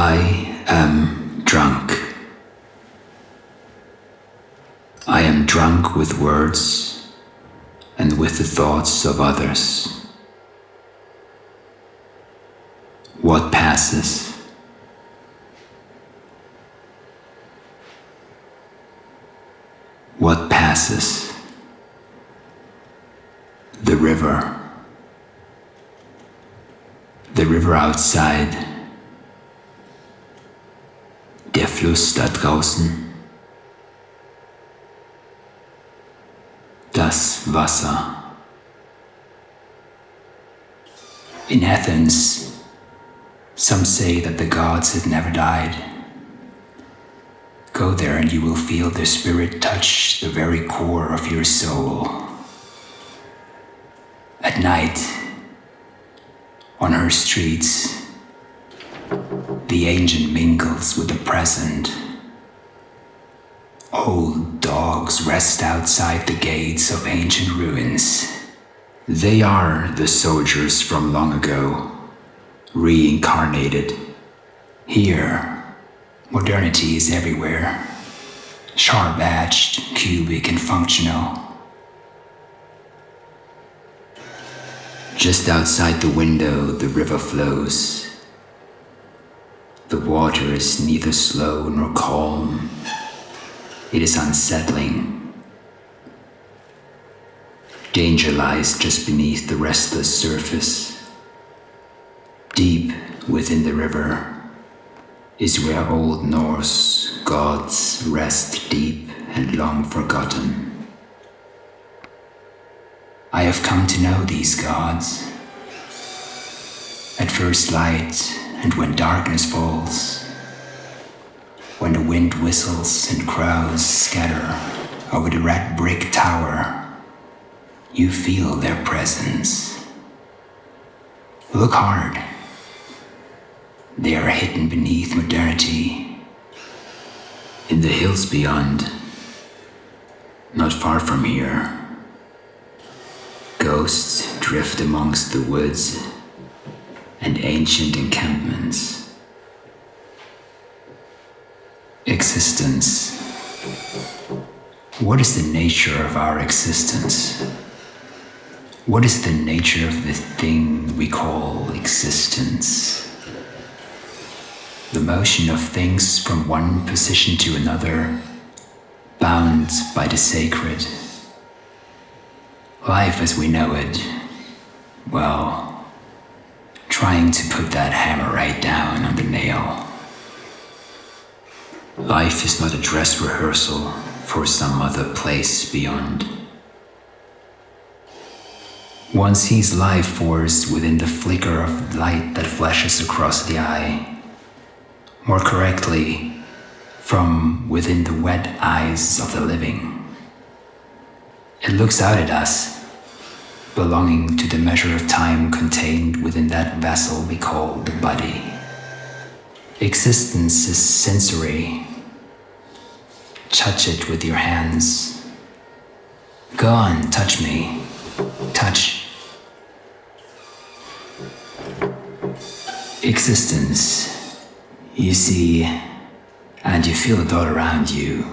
I am drunk. I am drunk with words and with the thoughts of others. What passes? What passes? The river. The river outside. Der Fluss da draußen. Das Wasser. In Athens, some say that the gods have never died. Go there and you will feel their spirit touch the very core of your soul. At night, on her streets, the ancient mingles with the present. Old dogs rest outside the gates of ancient ruins. They are the soldiers from long ago, reincarnated. Here, modernity is everywhere, sharp-edged, cubic and functional. Just outside the window, the river flows. The water is neither slow nor calm. It is unsettling. Danger lies just beneath the restless surface. Deep within the river is where old Norse gods rest deep and long forgotten. I have come to know these gods. At first light and when darkness falls, when the wind whistles and crows scatter over the red brick tower, you feel their presence. Look hard. They are hidden beneath modernity. In the hills beyond, not far from here, ghosts drift amongst the woods and ancient encampments. Existence. What is the nature of our existence? What is the nature of the thing we call existence? The motion of things from one position to another, bound by the sacred. Life as we know it, well, trying to put that hammer right down on the nail. Life is not a dress rehearsal for some other place beyond. One sees life force within the flicker of light that flashes across the eye. More correctly, from within the wet eyes of the living. It looks out at us, belonging to the measure of time contained within that vessel we call the body. Existence is sensory. Touch it with your hands. Go on, touch me. Touch. Existence. You see, and you feel it all around you.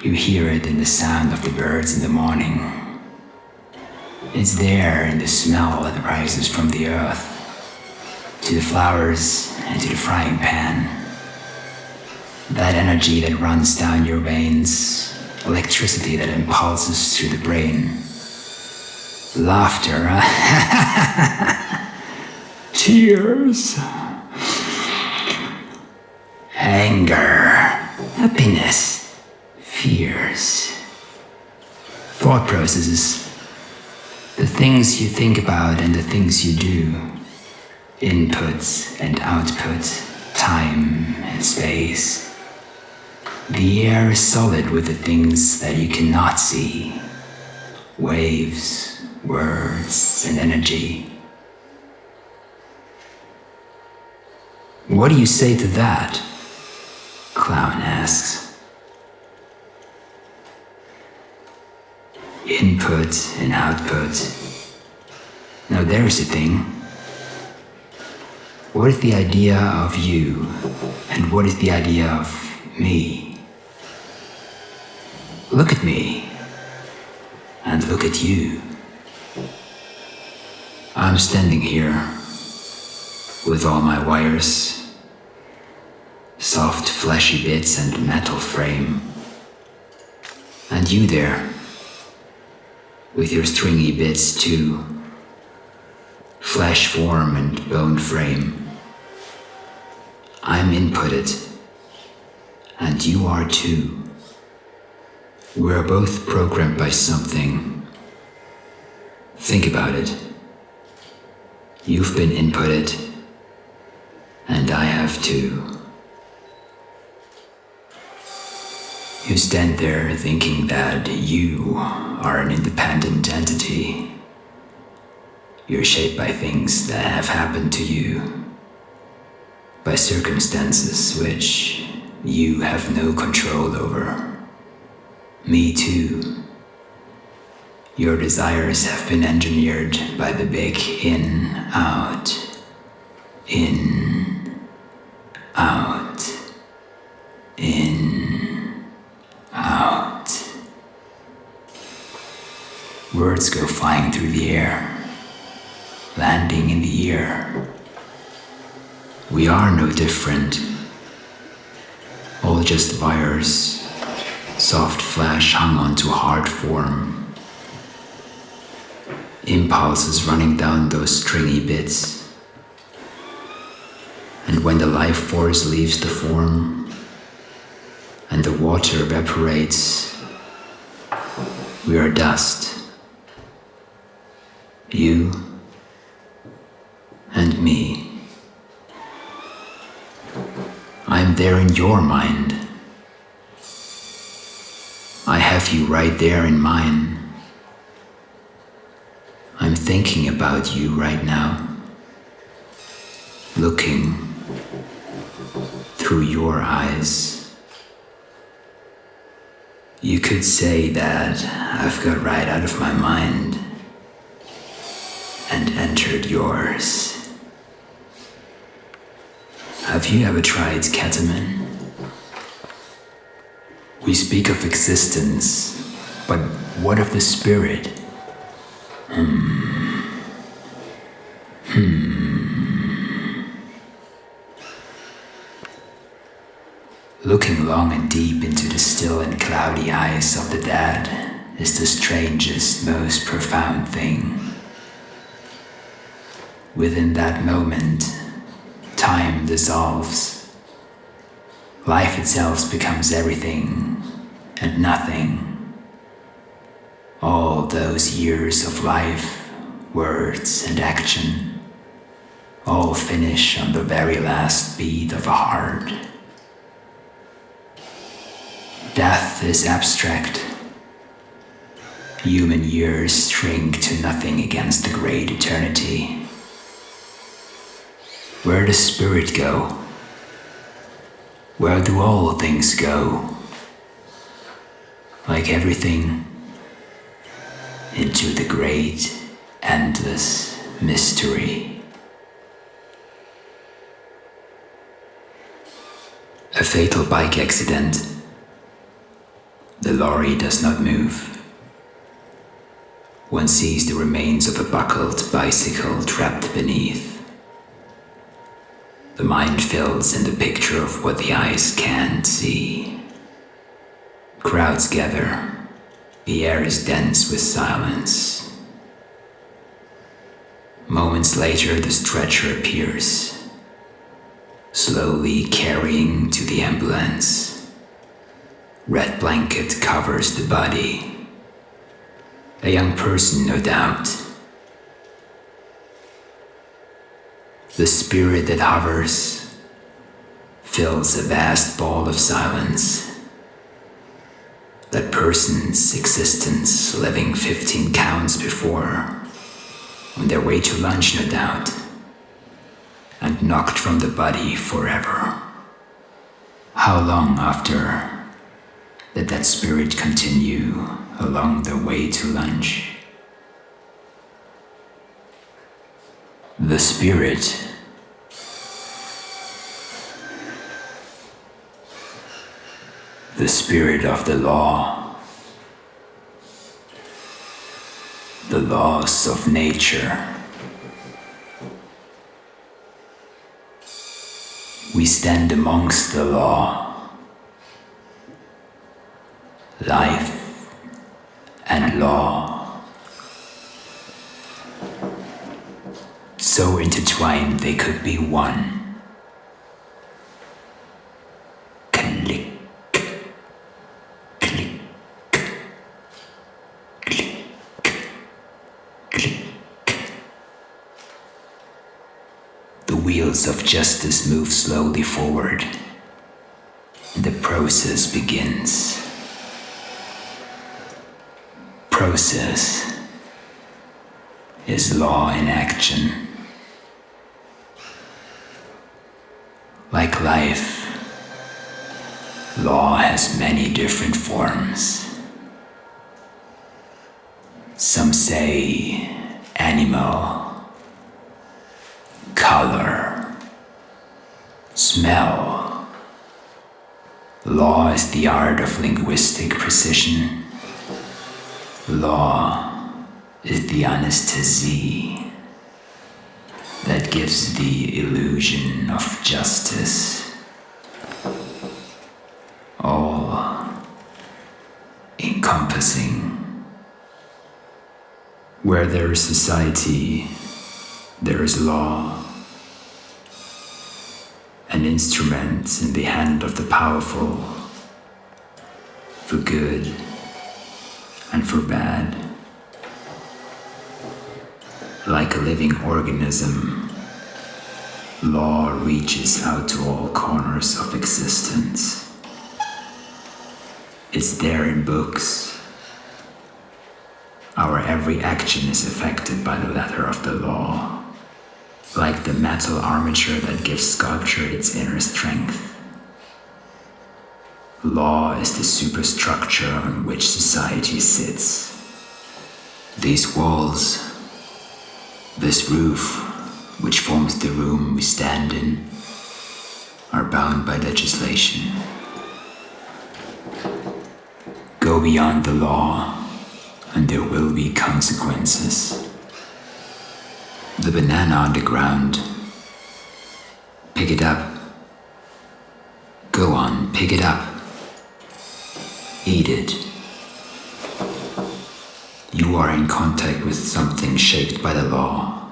You hear it in the sound of the birds in the morning. It's there in the smell that rises from the earth, to the flowers and to the frying pan. That energy that runs down your veins, electricity that impulses through the brain. Laughter, tears, anger, happiness, fears, thought processes, the things you think about and the things you do, input and output, time and space. The air is solid with the things that you cannot see, waves, words, and energy. What do you say to that? Clown asks. Input and output. Now there's the thing. What is the idea of you, and what is the idea of me? Look at me, and look at you. I'm standing here with all my wires, soft fleshy bits and metal frame, and you there with your stringy bits too, flesh form and bone frame. I'm inputted, and you are too. We're both programmed by something. Think about it. You've been inputted, and I have too. You stand there thinking that you are an independent entity. You're shaped by things that have happened to you, by circumstances which you have no control over. Me too. Your desires have been engineered by the big in, out, in, out, in, out. Words go flying through the air, landing in the ear. We are no different, all just wires, soft flesh hung onto hard form, impulses running down those stringy bits. And when the life force leaves the form and the water evaporates, we are dust. You and me. I'm there in your mind. I have you right there in mine. I'm thinking about you right now, looking through your eyes. You could say that I've got right out of my mind and entered yours. Have you ever tried ketamine? We speak of existence, but what of the spirit? Looking long and deep into the still and cloudy eyes of the dead is the strangest, most profound thing. Within that moment, time dissolves. Life itself becomes everything and nothing. All those years of life, words and action, all finish on the very last beat of a heart. Death is abstract. Human years shrink to nothing against the great eternity. Where does spirit go? Where do all things go? Like everything, into the great, endless mystery. A fatal bike accident. The lorry does not move. One sees the remains of a buckled bicycle trapped beneath. The mind fills in the picture of what the eyes can't see. Crowds gather. The air is dense with silence. Moments later, the stretcher appears, slowly carrying to the ambulance. Red blanket covers the body. A young person, no doubt. The spirit that hovers fills a vast ball of silence. That person's existence living 15 counts before, on their way to lunch, no doubt, and knocked from the body forever. How long after did that spirit continue along the way to lunch? The spirit the spirit of the law, the laws of nature. We stand amongst the law, life and law, so intertwined they could be one. Click, click, click, click. The wheels of justice move slowly forward. The process begins. Process is law in action. Like life, law has many different forms. Some say animal, color, smell. Law is the art of linguistic precision. Law is the anesthesie that gives the illusion of justice. All encompassing. Where there is society, there is law. An instrument in the hand of the powerful, for good and for bad. Like a living organism, law reaches out to all corners of existence. It's there in books. Our every action is affected by the letter of the law. Like the metal armature that gives sculpture its inner strength. Law is the superstructure on which society sits. These walls, this roof, which forms the room we stand in, are bound by legislation. Go beyond the law, and there will be consequences. The banana on the ground. Pick it up. Go on, pick it up. Eat it. You are in contact with something shaped by the law.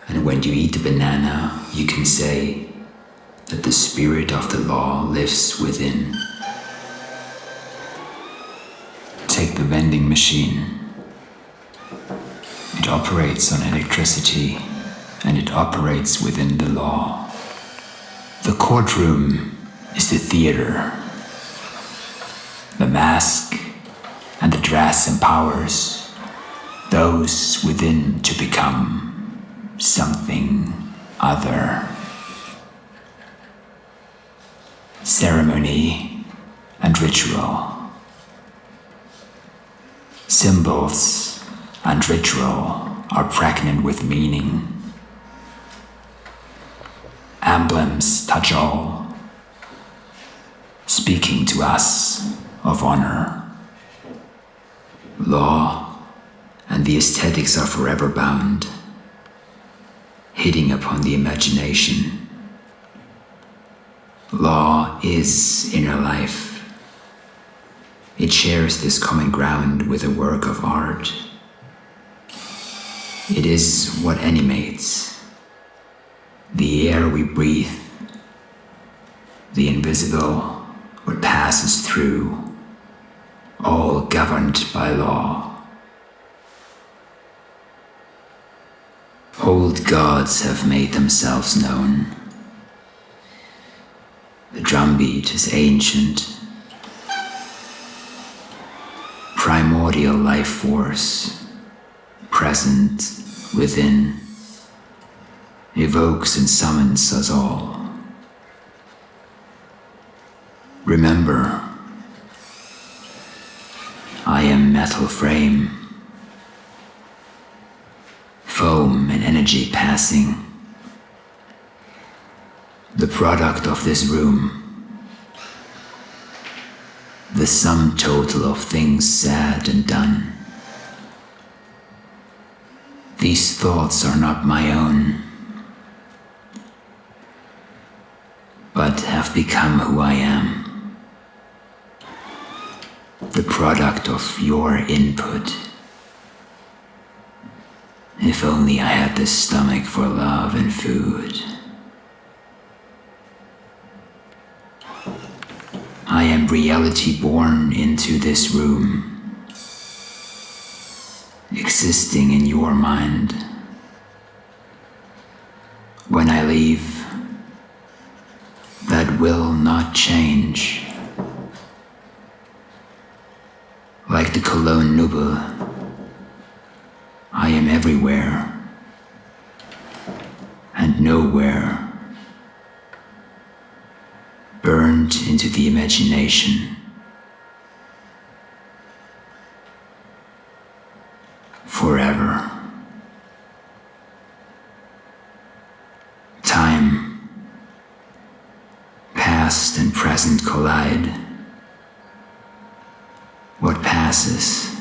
And when you eat the banana, you can say that the spirit of the law lives within. Take the vending machine. It operates on electricity, and it operates within the law. The courtroom is the theater. The mask and the dress empowers those within to become something other. Ceremony and ritual. Symbols and ritual are pregnant with meaning. Emblems touch all, speaking to us of honor. Law and the aesthetics are forever bound, hitting upon the imagination. Law is inner life. It shares this common ground with a work of art. It is what animates, the air we breathe, the invisible, what passes through, all governed by law. Old gods have made themselves known. The drumbeat is ancient. Primordial life force, present within, evokes and summons us all. Remember, I am metal frame, foam and energy passing, the product of this room, the sum total of things said and done. These thoughts are not my own, but have become who I am, the product of your input. If only I had the stomach for love and food. I am reality born into this room, existing in your mind. When I leave, that will not change. Like the Cologne Nubel, I am everywhere and nowhere, burned into the imagination. Forever. Time, past and present collide. What passes?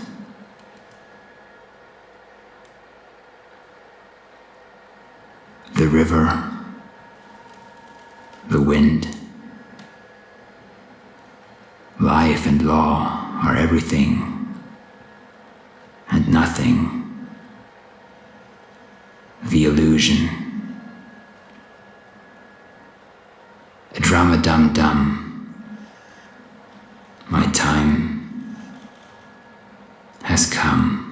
The river, the wind, life and law are everything and nothing. The illusion. A drum-a-dum-dum. My time has come.